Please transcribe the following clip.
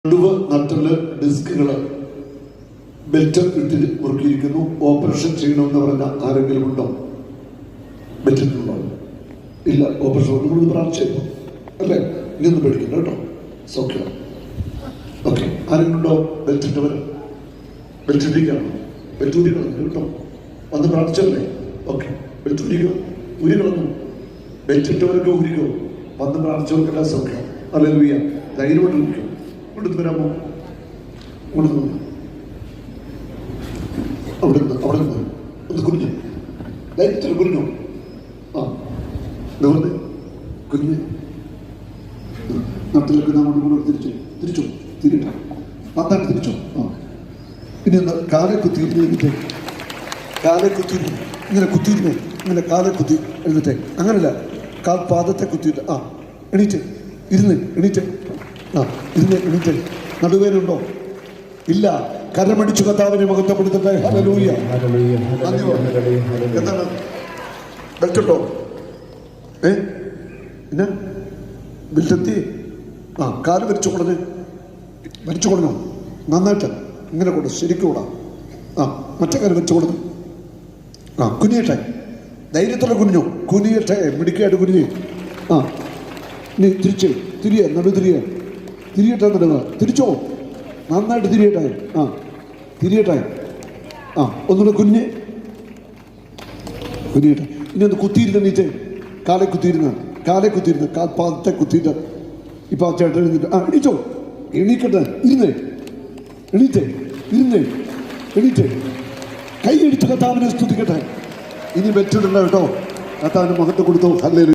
നടുവ് നട്ടല് ഡിസ്കുകൾ ബെൽറ്റ് ഇട്ട് മുറുക്കിയിരിക്കുന്നു. ഓപ്പറേഷൻ ചെയ്യണമെന്ന് പറഞ്ഞ ആരെങ്കിലും ഉണ്ടോ? ബെൽറ്റിട്ടുണ്ടോ? ഇല്ല. ഓപ്പറേഷൻ നമ്മൾ പ്രാർത്ഥിച്ചു അല്ലേ? ഇനി ഒന്ന് പേടിക്കണ്ട കേട്ടോ. സോക്കെ ഓക്കെ. ആരെങ്കിലും ഉണ്ടോ ബെൽറ്റ് ഇട്ടവർ? ബെൽറ്റ് ഇട്ടിരിക്കണം. ബെൽറ്റ് ഊരി കളഞ്ഞു കേട്ടോ. വന്ന് പ്രാർത്ഥിച്ചല്ലേ? ഓക്കെ. ബെൽറ്റ് ഊരി കളഞ്ഞു. ബെൽറ്റ് ഇട്ടവരൊക്കെ ഊരിക്കോ. വന്ന് പ്രാർത്ഥിച്ചവർക്കെല്ലാം സൗഖ്യം. ഹല്ലേലൂയ. ധൈര്യമായിട്ടിരിക്കും. കൊണ്ടു വരാമോ? കൊണ്ടുവന്നു. അവിടെ നിന്ന് ഒന്ന് കുഞ്ഞു ധൈര്യത്തിൽ കുഞ്ഞു. ആ നിവർന്ന് കുഞ്ഞ് നട്ടിലേക്ക് നാം കൊണ്ട് തിരിച്ചു തിരിട്ട നന്നായിട്ട് തിരിച്ചു. ആ ഇനി ഒന്ന് കാലെ കുത്തിയിരുന്നിട്ട് കാലെ കുത്തിയിരുന്നു. ഇങ്ങനെ കുത്തിയിരുന്നേ. ഇങ്ങനെ കാലെ കുത്തി എഴുന്നേറ്റെ. അങ്ങനല്ല, കാൽ പാദത്തെ കുത്തിയിട്ട്. ആ എണീറ്റ് എണീറ്റ്. ആ എണീറ്റ്. നടുവേനുണ്ടോ? ഇല്ല. കരമടിച്ചു കർത്താവിനെ മഹത്വപ്പെടുത്തട്ടെ. ഹല്ലേലൂയ. എന്താണ് ബെൽറ്റ് ഉണ്ടോ? പിന്നെ ബെൽറ്റ് എത്തി. ആ കാല് വരച്ചു കൊടുക്കണം നന്നായിട്ട്. ഇങ്ങനെ കൊടു, ശരിക്കും കൂടാ. ആ മറ്റേ കാല് വെച്ചു കൊടുക്കും. ആ കുനിയട്ടെ. ധൈര്യത്തോടെ കുനിയട്ടെ. മിടുക്കായിട്ട് കുനിഞ്ഞ്. ആ നീ തിരിയട്ടെ. നടുക തിരിച്ചോ. നന്നായിട്ട് തിരിയട്ടെ. ആ തിരിയട്ടെ. ആ ഒന്നുകൂടെ കുനിയട്ടെ. ഇനി ഒന്ന് കുത്തിയിരുന്ന നീറ്റ്. കാലെ കുത്തിയിരുന്ന കാൽ പാദത്തെ കുത്തിയിട്ട്. ഇപ്പം ആ ചേട്ടൻ എഴുന്നിട്ട്. ആ എണീച്ചോ. എണീക്കട്ടെ. എണീറ്റ് കൈ അടിച്ച് കർത്താവിനെ സ്തുതിക്കട്ടെ. ഇനി വെച്ചിടണ്ട കേട്ടോ. കർത്താവിന് മഹത്വം കൊടുത്തു. ഹല്ലേലൂയ.